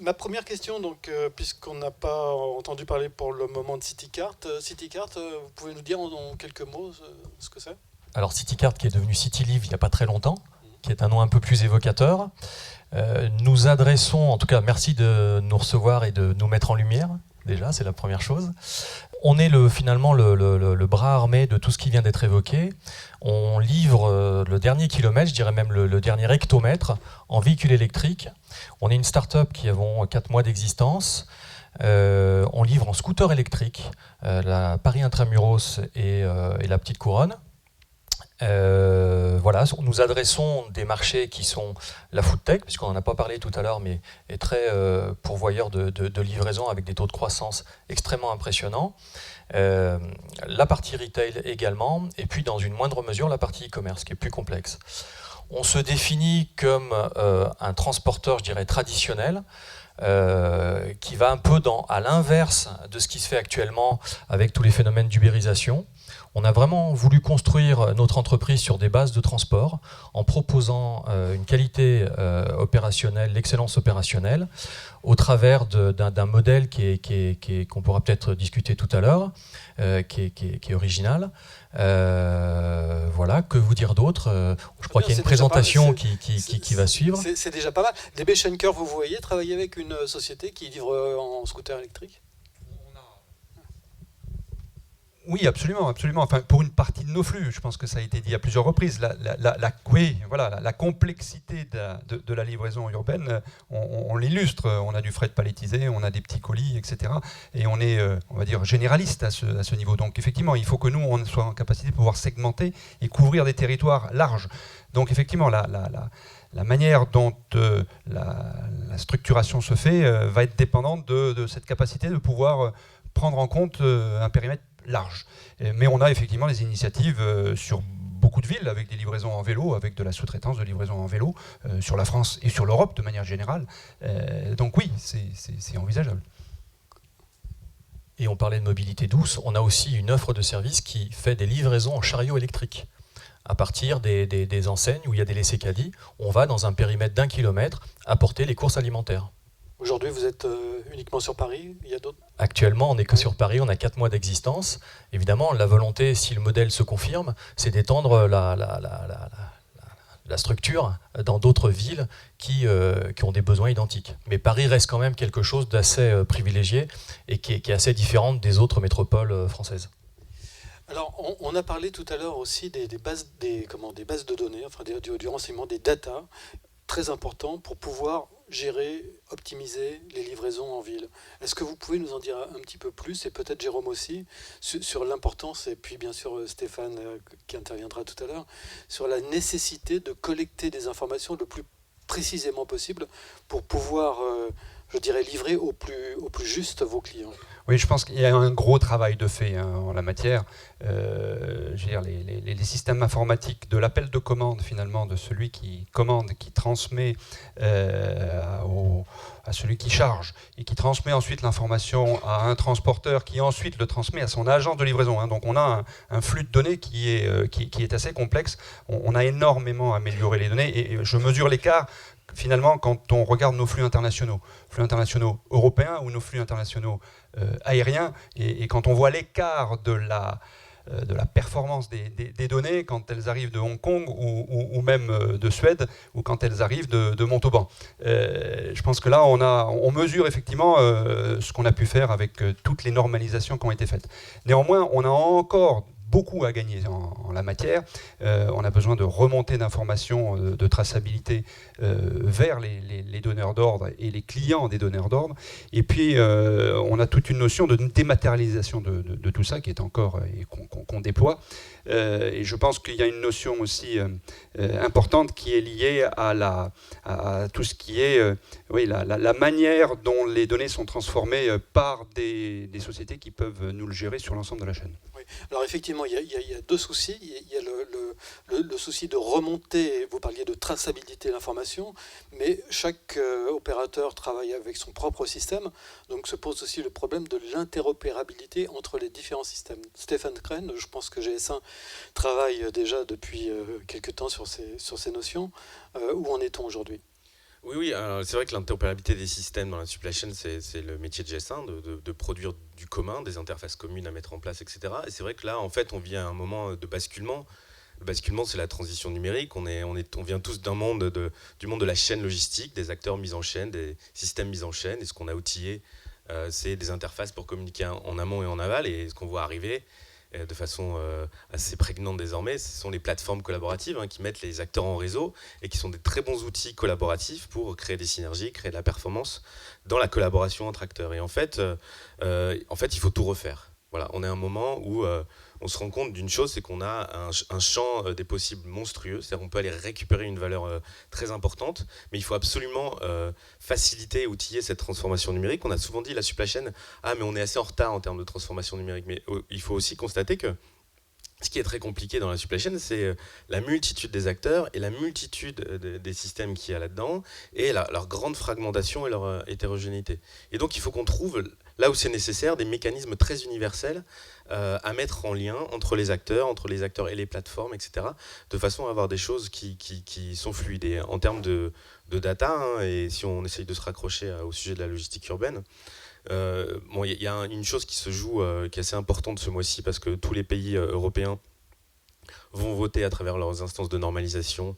Ma première question, donc, puisqu'on n'a pas entendu parler pour le moment de CityCart, vous pouvez nous dire en quelques mots ce que c'est? Alors CityCart qui est devenu CityLive il n'y a pas très longtemps, qui est un nom un peu plus évocateur. Nous adressons, en tout cas merci de nous recevoir et de nous mettre en lumière, déjà c'est la première chose. On est finalement le bras armé de tout ce qui vient d'être évoqué. On livre le dernier kilomètre, je dirais même le dernier hectomètre en véhicule électrique. On est une start-up qui avons 4 mois d'existence. On livre en scooter électrique, la Paris Intramuros et la Petite Couronne. Voilà, nous adressons des marchés qui sont la foodtech, puisqu'on n'en a pas parlé tout à l'heure, mais est très pourvoyeur de livraison avec des taux de croissance extrêmement impressionnants. La partie retail également, et puis dans une moindre mesure la partie e-commerce qui est plus complexe. On se définit comme un transporteur, je dirais, traditionnel, qui va un peu à l'inverse de ce qui se fait actuellement avec tous les phénomènes d'ubérisation. On a vraiment voulu construire notre entreprise sur des bases de transport en proposant une qualité opérationnelle, l'excellence opérationnelle, au travers d'un modèle qu'on pourra peut-être discuter tout à l'heure, qui est original. Voilà, que vous dire d'autre? Je crois qu'il y a une présentation qui va suivre. C'est déjà pas mal. DB Schenker, vous voyez travailler avec une société qui livre en scooter électrique? Oui, absolument, absolument. Enfin, pour une partie de nos flux, je pense que ça a été dit à plusieurs reprises. La complexité de la livraison urbaine, on l'illustre. On a du fret palettisé, on a des petits colis, etc. Et on est, on va dire, généraliste à ce niveau. Donc, effectivement, il faut que nous, on soit en capacité de pouvoir segmenter et couvrir des territoires larges. Donc, effectivement, la manière dont la structuration se fait va être dépendante de cette capacité de pouvoir prendre en compte un périmètre large. Mais on a effectivement des initiatives sur beaucoup de villes avec des livraisons en vélo, avec de la sous-traitance de livraison en vélo sur la France et sur l'Europe de manière générale. Donc oui, c'est envisageable. Et on parlait de mobilité douce, on a aussi une offre de service qui fait des livraisons en chariot électrique. À partir des enseignes où il y a des laissés-caddies, on va dans un périmètre d'1 kilomètre apporter les courses alimentaires. Aujourd'hui, vous êtes uniquement sur Paris? Il y a d'autres? Actuellement, on n'est que sur Paris, on a 4 mois d'existence. Évidemment, la volonté, si le modèle se confirme, c'est d'étendre la structure dans d'autres villes qui ont des besoins identiques. Mais Paris reste quand même quelque chose d'assez privilégié et qui est assez différente des autres métropoles françaises. Alors, on a parlé tout à l'heure aussi des bases de données, enfin du renseignement, des data, très important pour pouvoir gérer, optimiser les livraisons en ville. Est-ce que vous pouvez nous en dire un petit peu plus, et peut-être Jérôme aussi, sur l'importance, et puis bien sûr Stéphane qui interviendra tout à l'heure, sur la nécessité de collecter des informations le plus précisément possible pour pouvoir, je dirais, livrer au plus juste vos clients? Oui, je pense qu'il y a un gros travail de fait en la matière. Je veux dire, les systèmes informatiques de l'appel de commande, finalement, de celui qui commande, qui transmet à celui qui charge, et qui transmet ensuite l'information à un transporteur, qui ensuite le transmet à son agence de livraison. Donc on a un flux de données qui est assez complexe. On a énormément amélioré les données, et je mesure l'écart finalement quand on regarde nos flux internationaux européens ou nos flux internationaux aériens, et quand on voit l'écart de la performance des données quand elles arrivent de Hong Kong ou même de Suède, ou quand elles arrivent de Montauban. Je pense que là, on mesure effectivement ce qu'on a pu faire avec toutes les normalisations qui ont été faites. Néanmoins, on a encore beaucoup à gagner en la matière. On a besoin de remontées d'informations, de traçabilité vers les donneurs d'ordre et les clients des donneurs d'ordre. Et puis, on a toute une notion de dématérialisation de tout ça qui est encore et qu'on déploie. Et je pense qu'il y a une notion aussi importante qui est liée à tout ce qui est la manière dont les données sont transformées par des sociétés qui peuvent nous le gérer sur l'ensemble de la chaîne. Oui. Alors effectivement, il y a deux soucis. Il y a le souci de remonter, vous parliez de traçabilité de l'information, mais chaque opérateur travaille avec son propre système, donc se pose aussi le problème de l'interopérabilité entre les différents systèmes. Stéphane Crène, je pense que GS1 travaille déjà depuis quelques temps sur ces notions. Où en est-on aujourd'hui ? Oui, c'est vrai que l'interopérabilité des systèmes dans la supply chain, c'est le métier de GS1, de produire du commun, des interfaces communes à mettre en place, etc. Et c'est vrai que là, en fait, on vit à un moment de basculement. Le basculement, c'est la transition numérique. On vient tous du monde de la chaîne logistique, des acteurs mis en chaîne, des systèmes mis en chaîne. Et ce qu'on a outillé, c'est des interfaces pour communiquer en amont et en aval. Et ce qu'on voit arriver de façon assez prégnante désormais, ce sont les plateformes collaboratives qui mettent les acteurs en réseau et qui sont des très bons outils collaboratifs pour créer des synergies, créer de la performance dans la collaboration entre acteurs. Et en fait, il faut tout refaire. Voilà, on est à un moment où on se rend compte d'une chose, c'est qu'on a un champ des possibles monstrueux, c'est-à-dire qu'on peut aller récupérer une valeur très importante, mais il faut absolument faciliter et outiller cette transformation numérique. On a souvent dit la supply chain, mais on est assez en retard en termes de transformation numérique, mais il faut aussi constater que ce qui est très compliqué dans la supply chain, c'est la multitude des acteurs et la multitude des systèmes qu'il y a là-dedans, et leur grande fragmentation et leur hétérogénéité. Et donc il faut qu'on trouve, là où c'est nécessaire, des mécanismes très universels à mettre en lien entre les acteurs et les plateformes, etc., de façon à avoir des choses qui sont fluides. Et en termes de data, et si on essaye de se raccrocher au sujet de la logistique urbaine, il y a une chose qui se joue, qui est assez importante ce mois-ci, parce que tous les pays européens vont voter à travers leurs instances de normalisation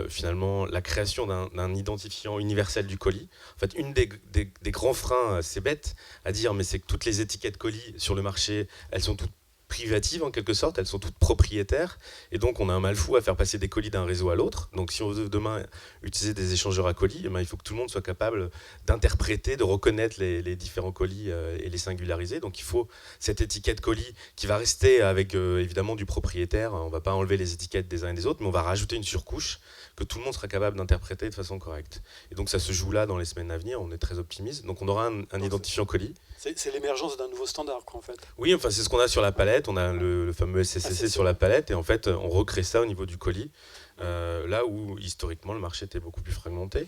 finalement la création d'un identifiant universel du colis. En fait, une des grands freins, c'est bête à dire, mais c'est que toutes les étiquettes colis sur le marché, elles sont toutes privatives en quelque sorte, elles sont toutes propriétaires, et donc on a un mal fou à faire passer des colis d'un réseau à l'autre. Donc si on veut demain utiliser des échangeurs à colis, il faut que tout le monde soit capable d'interpréter, de reconnaître les différents colis et les singulariser. Donc il faut cette étiquette colis qui va rester avec évidemment du propriétaire. On ne va pas enlever les étiquettes des uns et des autres, mais on va rajouter une surcouche que tout le monde sera capable d'interpréter de façon correcte. Et donc ça se joue là dans les semaines à venir, on est très optimiste. Donc on aura un identifiant colis. C'est l'émergence d'un nouveau standard, quoi, en fait. Oui, enfin, c'est ce qu'on a sur la palette. On a le fameux SCCC sur la palette, et en fait, on recrée ça au niveau du colis, là où historiquement le marché était beaucoup plus fragmenté.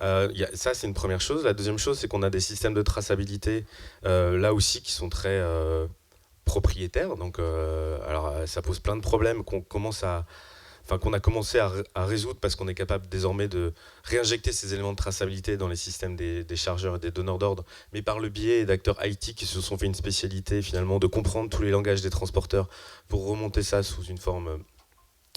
Ça, c'est une première chose. La deuxième chose, c'est qu'on a des systèmes de traçabilité là aussi qui sont très propriétaires. Donc, alors, ça pose plein de problèmes qu'on a commencé à résoudre, parce qu'on est capable désormais de réinjecter ces éléments de traçabilité dans les systèmes des chargeurs et des donneurs d'ordre, mais par le biais d'acteurs IT qui se sont fait une spécialité finalement de comprendre tous les langages des transporteurs pour remonter ça sous une forme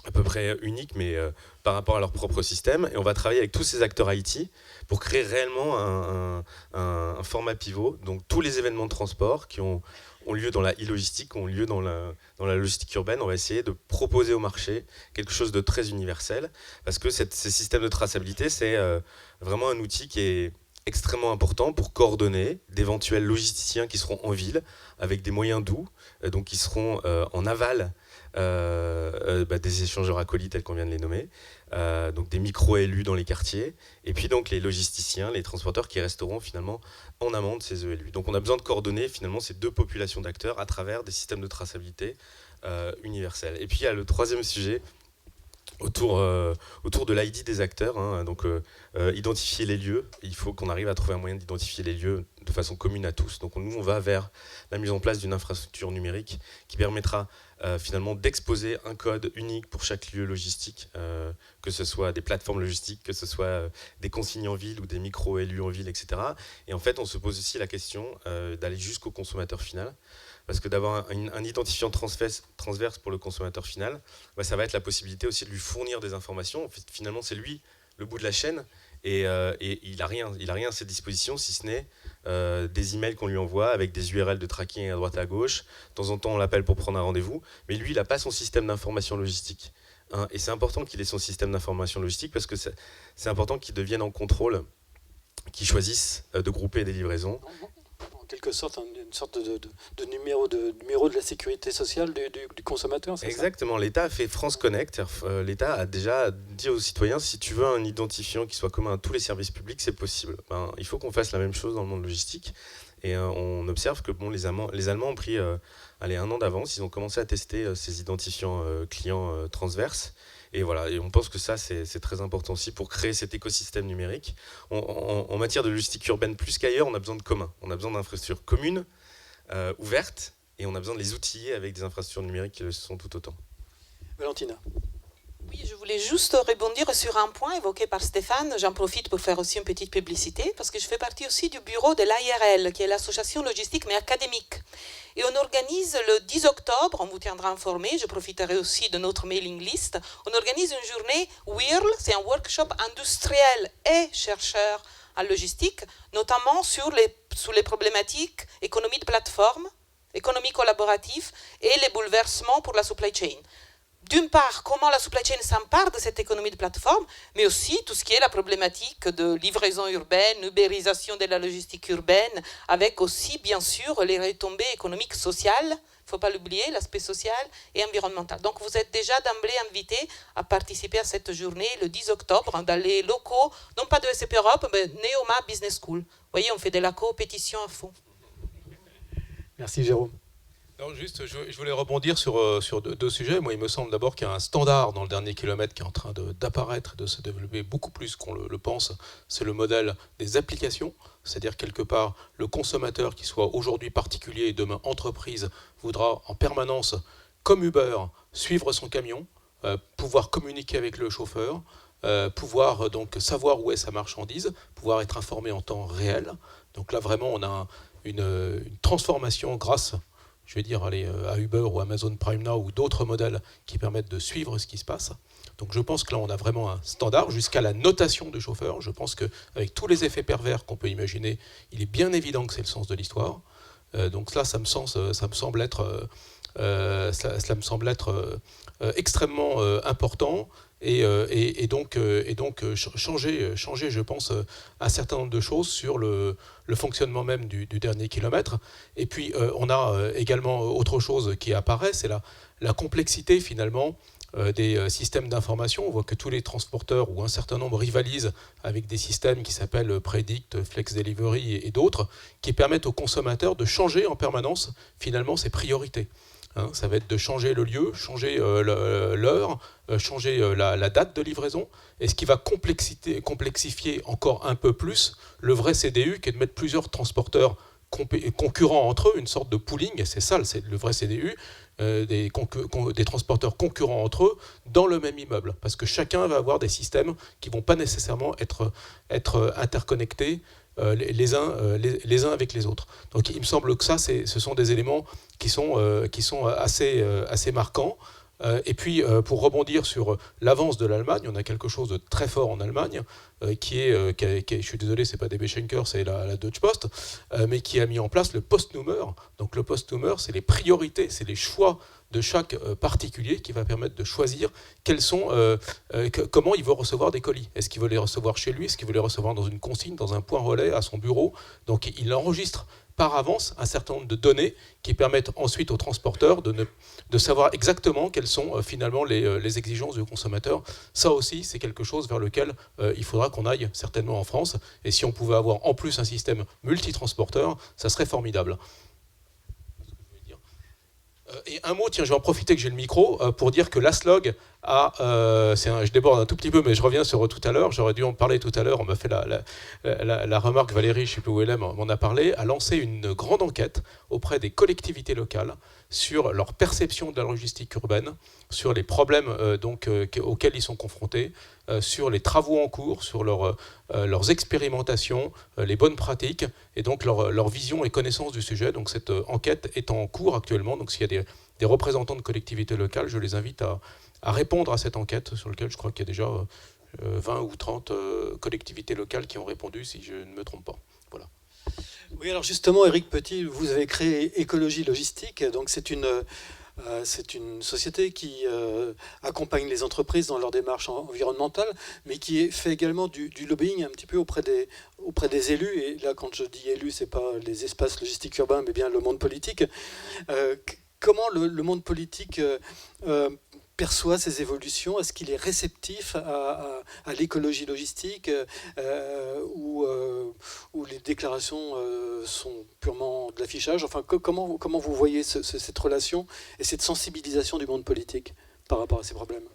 à peu près unique, mais par rapport à leur propre système. Et on va travailler avec tous ces acteurs IT pour créer réellement un format pivot. Donc tous les événements de transport qui ont lieu dans la e-logistique, ont lieu dans la logistique urbaine, on va essayer de proposer au marché quelque chose de très universel, parce que ces systèmes de traçabilité, c'est vraiment un outil qui est extrêmement important pour coordonner d'éventuels logisticiens qui seront en ville avec des moyens doux, donc qui seront en aval des échangeurs à colis tels qu'on vient de les nommer, donc des micro-élus dans les quartiers, et puis donc les logisticiens, les transporteurs qui resteront finalement en amont de ces ELU. Donc on a besoin de coordonner finalement ces deux populations d'acteurs à travers des systèmes de traçabilité universels. Et puis il y a le troisième sujet autour de l'ID des acteurs, donc identifier les lieux. Il faut qu'on arrive à trouver un moyen d'identifier les lieux de façon commune à tous. Donc nous, on va vers la mise en place d'une infrastructure numérique qui permettra finalement d'exposer un code unique pour chaque lieu logistique, que ce soit des plateformes logistiques, que ce soit des consignes en ville ou des micro-élus en ville, etc. Et en fait, on se pose aussi la question d'aller jusqu'au consommateur final, parce que d'avoir un identifiant transverse pour le consommateur final, ça va être la possibilité aussi de lui fournir des informations. En fait, finalement, c'est lui le bout de la chaîne, et il n'a rien à ses dispositions, si ce n'est des emails qu'on lui envoie avec des URL de tracking à droite à gauche. De temps en temps, on l'appelle pour prendre un rendez-vous, mais lui, il n'a pas son système d'information logistique. Et c'est important qu'il ait son système d'information logistique, parce que c'est important qu'il devienne en contrôle, qu'il choisisse de grouper des livraisons. En quelque sorte, une sorte de numéro de la sécurité sociale du consommateur, c'est Exactement. ça ? L'État a fait France Connect. L'État a déjà dit aux citoyens, si tu veux un identifiant qui soit commun à tous les services publics, c'est possible. Il faut qu'on fasse la même chose dans le monde logistique. Et on observe que les Allemands ont pris 1 an d'avance. Ils ont commencé à tester ces identifiants clients transverses. Et voilà, et on pense que ça, c'est très important aussi pour créer cet écosystème numérique. En matière de logistique urbaine, plus qu'ailleurs, on a besoin de communs. On a besoin d'infrastructures communes, ouvertes, et on a besoin de les outiller avec des infrastructures numériques qui le sont tout autant. Valentina. Oui, je voulais juste rebondir sur un point évoqué par Stéphane. J'en profite pour faire aussi une petite publicité, parce que je fais partie aussi du bureau de l'AIRL, qui est l'association logistique mais académique. Et on organise le 10 octobre, on vous tiendra informé, je profiterai aussi de notre mailing list, on organise une journée WIRL, c'est un workshop industriel et chercheur en logistique, notamment sur les problématiques économie de plateforme, économie collaborative et les bouleversements pour la supply chain. D'une part, comment la supply chain s'empare de cette économie de plateforme, mais aussi tout ce qui est la problématique de livraison urbaine, ubérisation de la logistique urbaine, avec aussi, bien sûr, les retombées économiques sociales, il ne faut pas l'oublier, l'aspect social et environnemental. Donc vous êtes déjà d'emblée invités à participer à cette journée le 10 octobre dans les locaux, non pas de SCP Europe, mais Neoma Business School. Vous voyez, on fait de la compétition à fond. Merci Jérôme. Non, juste, je voulais rebondir sur deux sujets. Moi, il me semble d'abord qu'il y a un standard dans le dernier kilomètre qui est en train d'apparaître, de se développer beaucoup plus qu'on le pense. C'est le modèle des applications. C'est-à-dire, quelque part, le consommateur, qui soit aujourd'hui particulier et demain entreprise, voudra en permanence, comme Uber, suivre son camion, pouvoir communiquer avec le chauffeur, pouvoir donc savoir où est sa marchandise, pouvoir être informé en temps réel. Donc là, vraiment, on a une transformation grâce, je vais dire, à Uber ou Amazon Prime Now ou d'autres modèles qui permettent de suivre ce qui se passe. Donc je pense que là, on a vraiment un standard jusqu'à la notation de chauffeur. Je pense qu'avec tous les effets pervers qu'on peut imaginer, il est bien évident que c'est le sens de l'histoire. Donc là, ça me semble être extrêmement important. Et donc changer, je pense, un certain nombre de choses sur le fonctionnement même du dernier kilomètre. Et puis, on a également autre chose qui apparaît, c'est la complexité, finalement, des systèmes d'information. On voit que tous les transporteurs, ou un certain nombre, rivalisent avec des systèmes qui s'appellent Predict, Flex Delivery et d'autres, qui permettent aux consommateurs de changer en permanence, finalement, ses priorités. Ça va être de changer le lieu, changer l'heure, changer la date de livraison, et ce qui va complexifier encore un peu plus le vrai CDU, qui est de mettre plusieurs transporteurs concurrents entre eux, une sorte de pooling, c'est ça le vrai CDU, des transporteurs concurrents entre eux dans le même immeuble, parce que chacun va avoir des systèmes qui ne vont pas nécessairement être interconnectés les uns avec les autres. Donc il me semble que ce sont des éléments qui sont assez marquants. Et puis, pour rebondir sur l'avance de l'Allemagne, on a quelque chose de très fort en Allemagne, qui est, je suis désolé, c'est pas DB Schenker, c'est la Deutsche Post, mais qui a mis en place le Postnummer. Donc le Postnummer, c'est les priorités, c'est les choix de chaque particulier qui va permettre de choisir comment il veut recevoir des colis. Est-ce qu'il veut les recevoir chez lui? Est-ce qu'il veut les recevoir dans une consigne, dans un point relais, à son bureau? Donc il enregistre par avance un certain nombre de données qui permettent ensuite aux transporteurs de savoir exactement quelles sont finalement les exigences du consommateur. Ça aussi, c'est quelque chose vers lequel il faudra qu'on aille certainement en France. Et si on pouvait avoir en plus un système multitransporteur, ça serait formidable. Et un mot, tiens, je vais en profiter que j'ai le micro pour dire que l'ASLOG je déborde un tout petit peu, mais je reviens sur tout à l'heure. J'aurais dû en parler tout à l'heure. On m'a fait la remarque, Valérie, je ne sais plus où elle est, m'en a parlé, a lancé une grande enquête auprès des collectivités locales sur leur perception de la logistique urbaine, sur les problèmes auxquels ils sont confrontés, sur les travaux en cours, sur leurs expérimentations, les bonnes pratiques, et donc leur vision et connaissance du sujet. Donc cette enquête est en cours actuellement. Donc s'il y a des représentants de collectivités locales, je les invite à répondre à cette enquête, sur laquelle je crois qu'il y a déjà 20 ou 30 collectivités locales qui ont répondu, si je ne me trompe pas. Voilà. Oui, alors justement, Éric Petit, vous avez créé Écologie Logistique, donc c'est une société qui accompagne les entreprises dans leur démarche environnementale, mais qui fait également du lobbying un petit peu auprès des élus. Et là, quand je dis élus, ce n'est pas les espaces logistiques urbains, mais bien le monde politique. Comment le monde politique perçoit ces évolutions? Est-ce qu'il est réceptif à l'écologie logistique ou les déclarations sont purement de l'affichage? Enfin, comment vous voyez cette relation et cette sensibilisation du monde politique par rapport à ces problèmes?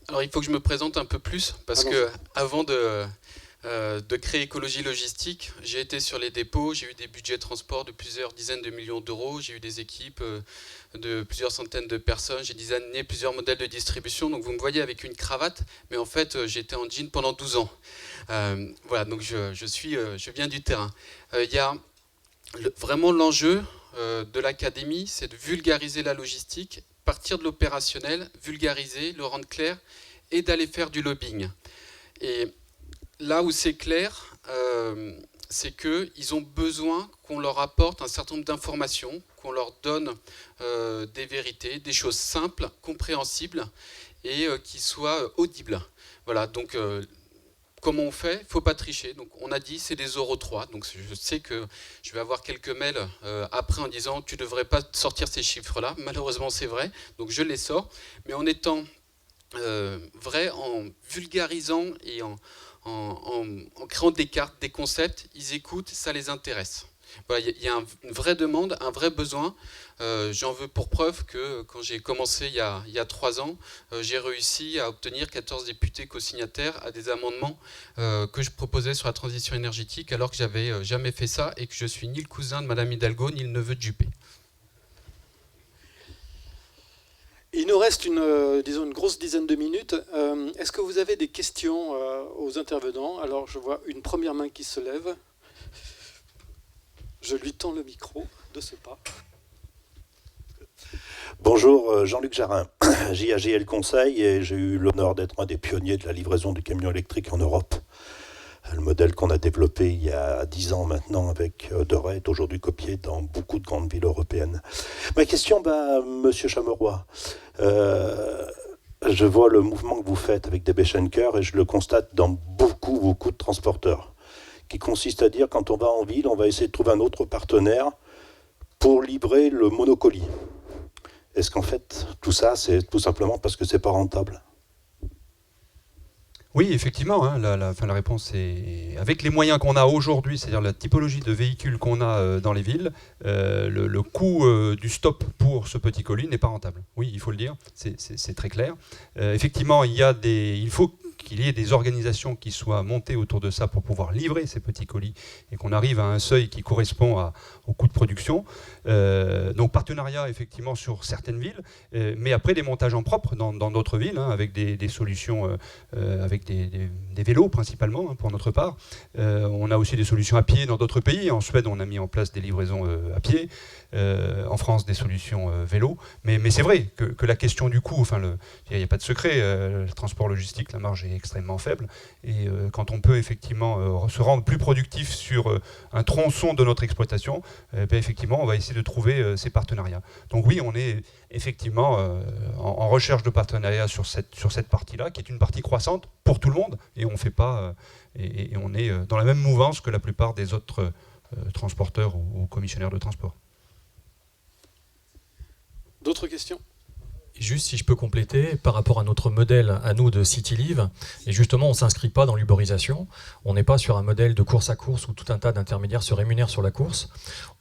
Alors il faut que je me présente un peu plus, parce que avant de créer Écologie Logistique. J'ai été sur les dépôts, j'ai eu des budgets de transport de plusieurs dizaines de millions d'euros, j'ai eu des équipes de plusieurs centaines de personnes, j'ai designé plusieurs modèles de distribution. Donc vous me voyez avec une cravate, mais en fait j'étais en jean pendant 12 ans. Voilà, donc je viens du terrain. Il y a vraiment l'enjeu de l'académie, c'est de vulgariser la logistique, partir de l'opérationnel, vulgariser, le rendre clair et d'aller faire du lobbying. Et là où c'est clair, c'est qu'ils ont besoin qu'on leur apporte un certain nombre d'informations, qu'on leur donne des vérités, des choses simples, compréhensibles et qui soient audibles. Voilà, donc comment on fait ? Il ne faut pas tricher. Donc on a dit c'est des euros 3. Donc je sais que je vais avoir quelques mails après en disant tu ne devrais pas sortir ces chiffres-là. Malheureusement c'est vrai, donc je les sors. Mais en étant vrai, en vulgarisant et en créant des cartes, des concepts, ils écoutent, ça les intéresse. Voilà, il y a une vraie demande, un vrai besoin. J'en veux pour preuve que quand j'ai commencé il y a 3 ans, j'ai réussi à obtenir 14 députés co-signataires à des amendements que je proposais sur la transition énergétique, alors que j'avais jamais fait ça et que je suis ni le cousin de Madame Hidalgo ni le neveu de Juppé. Il nous reste disons une grosse dizaine de minutes. Est-ce que vous avez des questions aux intervenants? Alors je vois une première main qui se lève. Je lui tends le micro de ce pas. Bonjour, Jean-Luc Jarin, JAGL Conseil, et j'ai eu l'honneur d'être un des pionniers de la livraison du camion électrique en Europe. Le modèle qu'on a développé il y a 10 ans maintenant avec Doré est aujourd'hui copié dans beaucoup de grandes villes européennes. Ma question, Monsieur Chameroy, je vois le mouvement que vous faites avec DB Schenker et je le constate dans beaucoup de transporteurs, qui consiste à dire quand on va en ville, on va essayer de trouver un autre partenaire pour livrer le monocolie. Est-ce qu'en fait, tout ça, c'est tout simplement parce que c'est pas rentable ? Oui, effectivement, hein, la réponse est avec les moyens qu'on a aujourd'hui, c'est-à-dire la typologie de véhicules qu'on a dans les villes, le coût du stop pour ce petit colis n'est pas rentable. Oui, il faut le dire, c'est très clair. Effectivement, il faut qu'il y ait des organisations qui soient montées autour de ça pour pouvoir livrer ces petits colis et qu'on arrive à un seuil qui correspond au coût de production. Donc partenariat effectivement sur certaines villes, mais après des montages en propre dans d'autres villes, hein, avec des solutions, avec des vélos principalement, hein, pour notre part. On a aussi des solutions à pied dans d'autres pays. En Suède, on a mis en place des livraisons à pied. En France, des solutions vélo. Mais c'est vrai que la question du coût, il n'y a pas de secret, le transport logistique, la marge est extrêmement faible. Et quand on peut effectivement se rendre plus productif sur un tronçon de notre exploitation, effectivement, on va essayer de trouver ces partenariats. Donc oui, on est effectivement en recherche de partenariats sur cette partie-là, qui est une partie croissante pour tout le monde, et on fait pas, et on est dans la même mouvance que la plupart des autres transporteurs ou commissionnaires de transport. D'autres questions ? Juste si je peux compléter, par rapport à notre modèle à nous de CityLive, et justement on ne s'inscrit pas dans l'uberisation, on n'est pas sur un modèle de course à course où tout un tas d'intermédiaires se rémunèrent sur la course,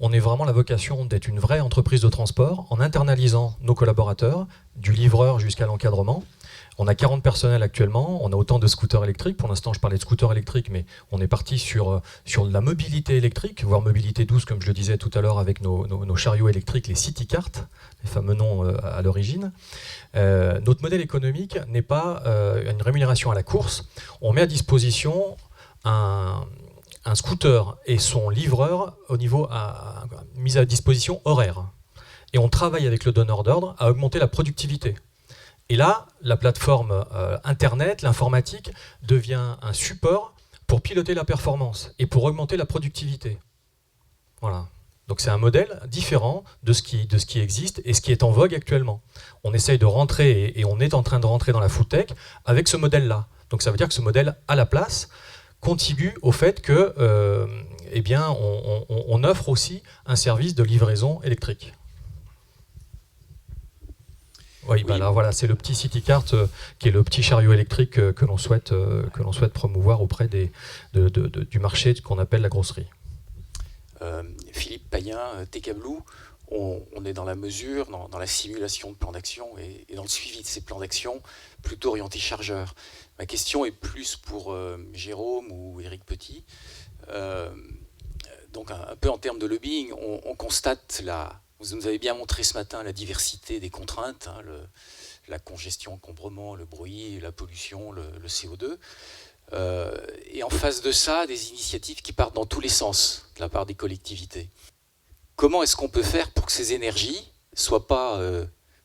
on est vraiment la vocation d'être une vraie entreprise de transport en internalisant nos collaborateurs, du livreur jusqu'à l'encadrement. On a 40 personnels actuellement, on a autant de scooters électriques. Pour l'instant, je parlais de scooters électriques, mais on est parti sur la mobilité électrique, voire mobilité douce, comme je le disais tout à l'heure, avec nos chariots électriques, les CityCart, les fameux noms à l'origine. Notre modèle économique n'est pas une rémunération à la course. On met à disposition un scooter et son livreur au niveau mise à disposition horaire. Et on travaille avec le donneur d'ordre à augmenter la productivité. Et là, la plateforme Internet, l'informatique, devient un support pour piloter la performance et pour augmenter la productivité. Voilà. Donc c'est un modèle différent de ce qui existe et ce qui est en vogue actuellement. On essaye de rentrer, et on est en train de rentrer dans la food tech avec ce modèle-là. Donc ça veut dire que ce modèle à la place contribue au fait que, on offre aussi un service de livraison électrique. Oui, là, voilà, c'est le petit CityCart qui est le petit chariot électrique que l'on souhaite promouvoir auprès du marché qu'on appelle la grosserie. Philippe Payen, Tekablou, on est dans la mesure, dans la simulation de plans d'action et dans le suivi de ces plans d'action plutôt orientés chargeurs. Ma question est plus pour Jérôme ou Éric Petit. Donc un peu en termes de lobbying, on constate vous nous avez bien montré ce matin la diversité des contraintes, hein, la congestion, encombrement, le bruit, la pollution, le CO2. Et en face de ça, des initiatives qui partent dans tous les sens de la part des collectivités. Comment est-ce qu'on peut faire pour que ces énergies ne soient pas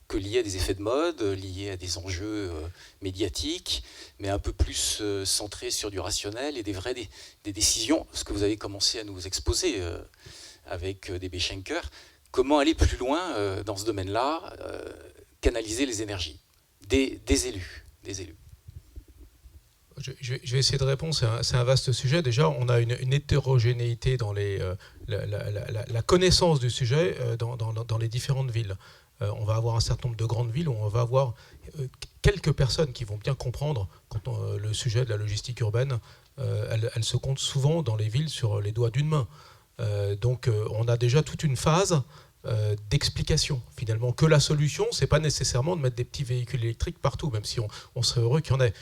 que liées à des effets de mode, liées à des enjeux médiatiques, mais un peu plus centrées sur du rationnel et des décisions, ce que vous avez commencé à nous exposer avec DB Schenker. Comment aller plus loin dans ce domaine-là, canaliser les énergies des élus. Je vais essayer de répondre, c'est un vaste sujet. Déjà, on a une hétérogénéité dans la connaissance du sujet dans les différentes villes. On va avoir un certain nombre de grandes villes où on va avoir quelques personnes qui vont bien comprendre quand le sujet de la logistique urbaine, elle se compte souvent dans les villes sur les doigts d'une main. Donc on a déjà toute une phase d'explication, finalement, que la solution, c'est pas nécessairement de mettre des petits véhicules électriques partout, même si on serait heureux qu'il y en ait.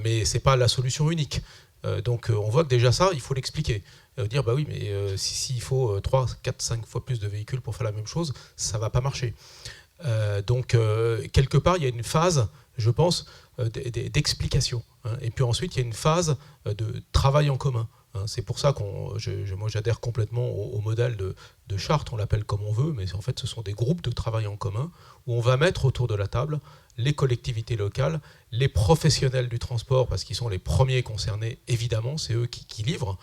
Mais c'est pas la solution unique. Donc on voit que déjà ça, il faut l'expliquer. Dire bah oui, mais s'il faut 3, 4, 5 fois plus de véhicules pour faire la même chose, ça va pas marcher. Donc quelque part, il y a une phase, je pense, d'explication. Hein. Et puis ensuite, il y a une phase de travail en commun. Hein. C'est pour ça moi j'adhère complètement au modèle de charte, on l'appelle comme on veut, mais en fait ce sont des groupes de travail en commun où on va mettre autour de la table les collectivités locales, les professionnels du transport, parce qu'ils sont les premiers concernés, évidemment, c'est eux qui livrent.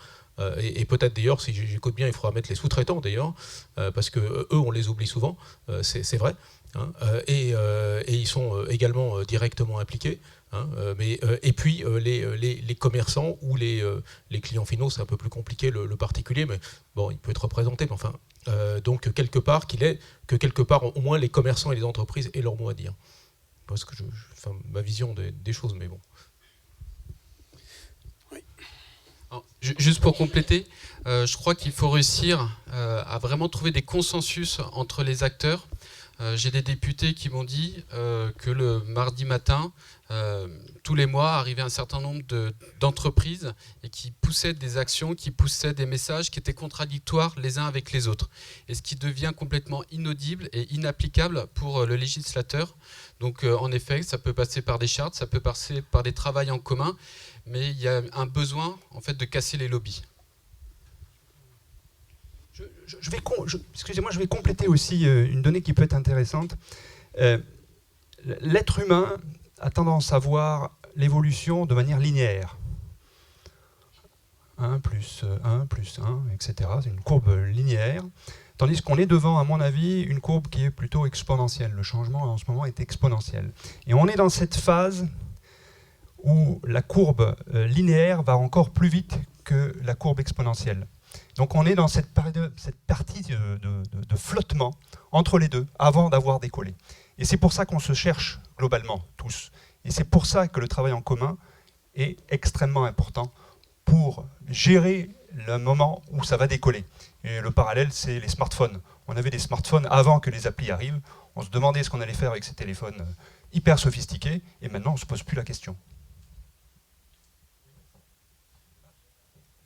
Et peut-être d'ailleurs, si j'écoute bien, il faudra mettre les sous-traitants d'ailleurs, parce que eux, on les oublie souvent, c'est vrai. Hein, et ils sont également directement impliqués. Hein, et puis les commerçants ou les clients finaux, c'est un peu plus compliqué le particulier, mais bon, il peut être représenté. Mais enfin, donc quelque part, au moins les commerçants et les entreprises aient leur mot à dire. Parce que ma vision des choses, mais bon. Oui. Alors, juste pour compléter, je crois qu'il faut réussir à vraiment trouver des consensus entre les acteurs. J'ai des députés qui m'ont dit que le mardi matin, tous les mois, arrivait un certain nombre d'entreprises et qui poussaient des actions, qui poussaient des messages qui étaient contradictoires les uns avec les autres. Et ce qui devient complètement inaudible et inapplicable pour le législateur. Donc en effet, ça peut passer par des chartes, ça peut passer par des travails en commun, mais il y a un besoin en fait de casser les lobbies. Excusez-moi, je vais compléter aussi une donnée qui peut être intéressante. L'être humain a tendance à voir l'évolution de manière linéaire. 1 plus 1 plus 1, etc. C'est une courbe linéaire. Tandis qu'on est devant, à mon avis, une courbe qui est plutôt exponentielle. Le changement, en ce moment, est exponentiel. Et on est dans cette phase où la courbe linéaire va encore plus vite que la courbe exponentielle. Donc on est dans cette partie de flottement entre les deux, avant d'avoir décollé. Et c'est pour ça qu'on se cherche globalement, tous. Et c'est pour ça que le travail en commun est extrêmement important pour gérer le moment où ça va décoller. Et le parallèle, c'est les smartphones. On avait des smartphones avant que les applis arrivent. On se demandait ce qu'on allait faire avec ces téléphones hyper sophistiqués. Et maintenant, on ne se pose plus la question.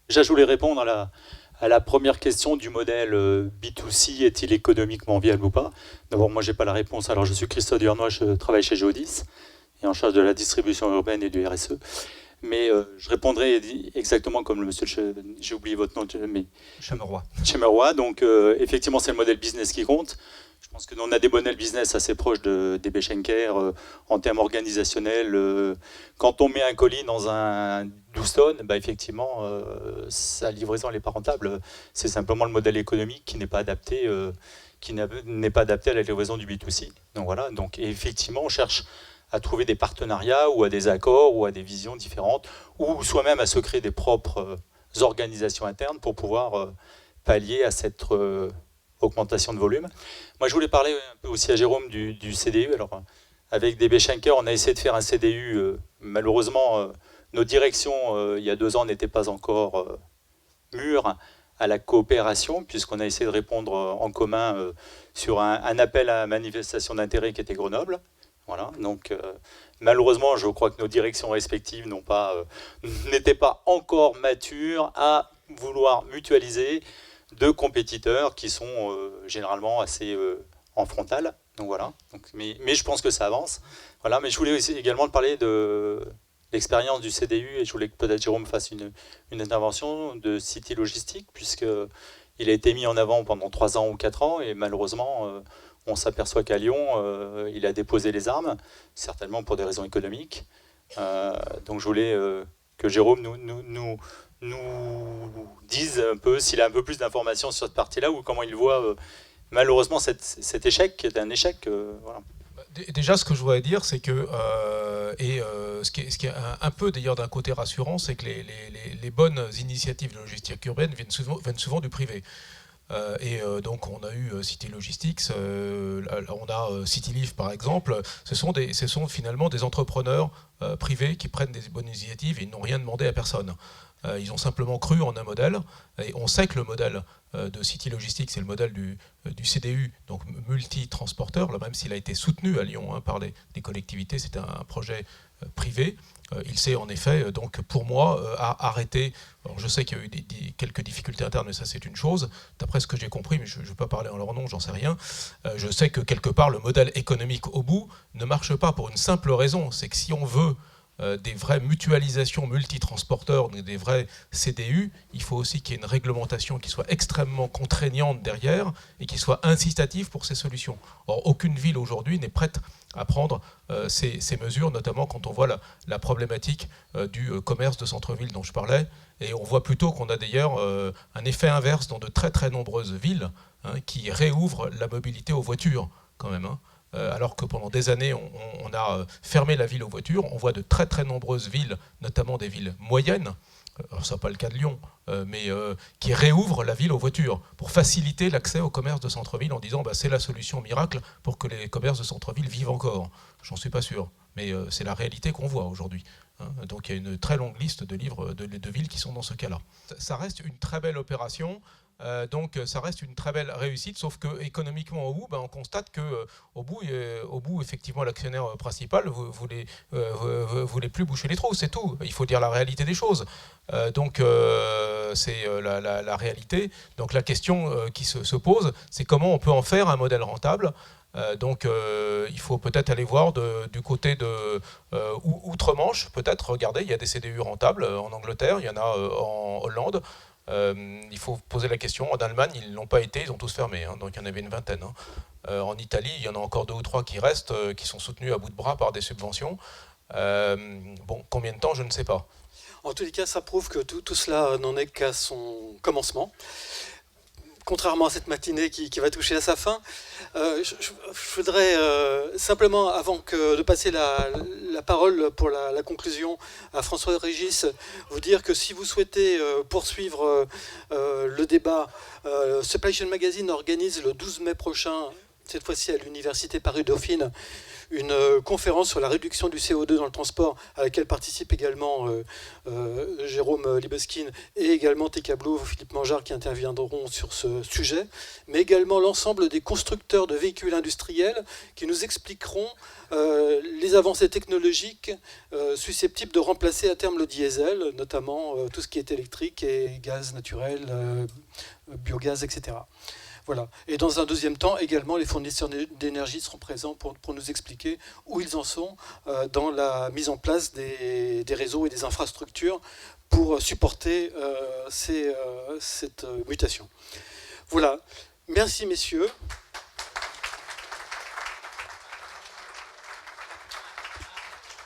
Déjà, je voulais répondre à la première question du modèle B2C, est-il économiquement viable ou pas? D'abord, moi, je n'ai pas la réponse. Alors, je suis Christophe Duvernois, je travaille chez Geodis, et en charge de la distribution urbaine et du RSE. Mais je répondrai exactement comme le monsieur, j'ai oublié votre nom, mais Chemeroy. Donc, effectivement, c'est le modèle business qui compte. Je pense que nous, on a des modèles business assez proches de DB Schenker en termes organisationnels. Quand on met un colis dans un 12 tonnes, bah, effectivement, sa livraison n'est pas rentable. C'est simplement le modèle économique qui n'est pas adapté, à la livraison du B2C. Donc voilà. Donc, et effectivement, on cherche à trouver des partenariats ou à des accords ou à des visions différentes, ou soi-même à se créer des propres organisations internes pour pouvoir pallier à cette augmentation de volume. Moi, je voulais parler un peu aussi à Jérôme du CDU. Alors, avec DB Schenker, on a essayé de faire un CDU. Malheureusement, nos directions, il y a 2 ans, n'étaient pas encore mûres à la coopération, puisqu'on a essayé de répondre en commun sur un appel à manifestation d'intérêt qui était Grenoble. Voilà, donc malheureusement, je crois que nos directions respectives n'étaient pas encore matures à vouloir mutualiser deux compétiteurs qui sont généralement assez en frontal. Donc voilà. Donc, mais je pense que ça avance. Voilà, mais je voulais aussi également parler de l'expérience du CDU et je voulais que peut-être Jérôme fasse une intervention de City Logistique, puisqu'il a été mis en avant pendant 3 ans ou 4 ans et malheureusement on s'aperçoit qu'à Lyon il a déposé les armes, certainement pour des raisons économiques. Donc je voulais que Jérôme nous dise un peu s'il a un peu plus d'informations sur cette partie-là ou comment il voit malheureusement cet échec qui est un échec. Voilà. Déjà, ce que je voudrais dire, c'est que, ce qui est un peu d'ailleurs d'un côté rassurant, c'est que les bonnes initiatives de logistique urbaine viennent souvent du privé. Donc on a eu City Logistics, on a CityLive par exemple, ce sont finalement des entrepreneurs privés qui prennent des bonnes initiatives et ils n'ont rien demandé à personne. Ils ont simplement cru en un modèle, et on sait que le modèle de City Logistics, c'est le modèle du CDU, donc multi-transporteur, même s'il a été soutenu à Lyon par des collectivités, c'est un projet privé. Il s'est en effet, donc pour moi, arrêté. Alors je sais qu'il y a eu quelques difficultés internes, mais ça c'est une chose. D'après ce que j'ai compris, mais je ne vais pas parler en leur nom, j'en sais rien. Je sais que quelque part le modèle économique au bout ne marche pas pour une simple raison, c'est que si on veut des vraies mutualisations multitransporteurs, des vrais CDU, il faut aussi qu'il y ait une réglementation qui soit extrêmement contraignante derrière et qui soit incitative pour ces solutions. Or, aucune ville aujourd'hui n'est prête à prendre ces mesures, notamment quand on voit la problématique du commerce de centre-ville dont je parlais. Et on voit plutôt qu'on a d'ailleurs un effet inverse dans de très très nombreuses villes qui réouvrent la mobilité aux voitures quand même. Alors que pendant des années, on a fermé la ville aux voitures. On voit de très très nombreuses villes, notamment des villes moyennes, alors ce n'est pas le cas de Lyon, mais qui réouvrent la ville aux voitures pour faciliter l'accès au commerce de centre-ville en disant c'est la solution miracle pour que les commerces de centre-ville vivent encore. J'en suis pas sûr, mais c'est la réalité qu'on voit aujourd'hui. Donc il y a une très longue liste de livres de villes qui sont dans ce cas-là. Ça reste une très belle opération. Donc ça reste une très belle réussite, sauf que économiquement au bout, on constate que au bout effectivement l'actionnaire principal voulait plus boucher les trous, c'est tout. Il faut dire la réalité des choses. Donc c'est la réalité. Donc la question qui se pose, c'est comment on peut en faire un modèle rentable. Donc il faut peut-être aller voir du côté de outre-Manche, peut-être. Regardez, il y a des CDU rentables en Angleterre, il y en a en Hollande. Il faut poser la question. En Allemagne, ils ne l'ont pas été, ils ont tous fermé, donc il y en avait une vingtaine. En Italie, il y en a encore 2 ou 3 qui restent, qui sont soutenus à bout de bras par des subventions. Combien de temps, je ne sais pas. En tous les cas, ça prouve que tout cela n'en est qu'à son commencement. Contrairement à cette matinée qui va toucher à sa fin, je voudrais simplement, avant de passer la parole pour la conclusion à François Régis, vous dire que si vous souhaitez poursuivre le débat, Supply Chain Magazine organise le 12 mai prochain, cette fois-ci à l'Université Paris-Dauphine, une conférence sur la réduction du CO2 dans le transport, à laquelle participent également Jérôme Libeskine et également TK Blue, Philippe Mangeard, qui interviendront sur ce sujet, mais également l'ensemble des constructeurs de véhicules industriels qui nous expliqueront les avancées technologiques susceptibles de remplacer à terme le diesel, notamment tout ce qui est électrique et gaz naturel, biogaz, etc. Voilà. Et dans un deuxième temps, également, les fournisseurs d'énergie seront présents pour nous expliquer où ils en sont dans la mise en place des réseaux et des infrastructures pour supporter cette mutation. Voilà. Merci, messieurs.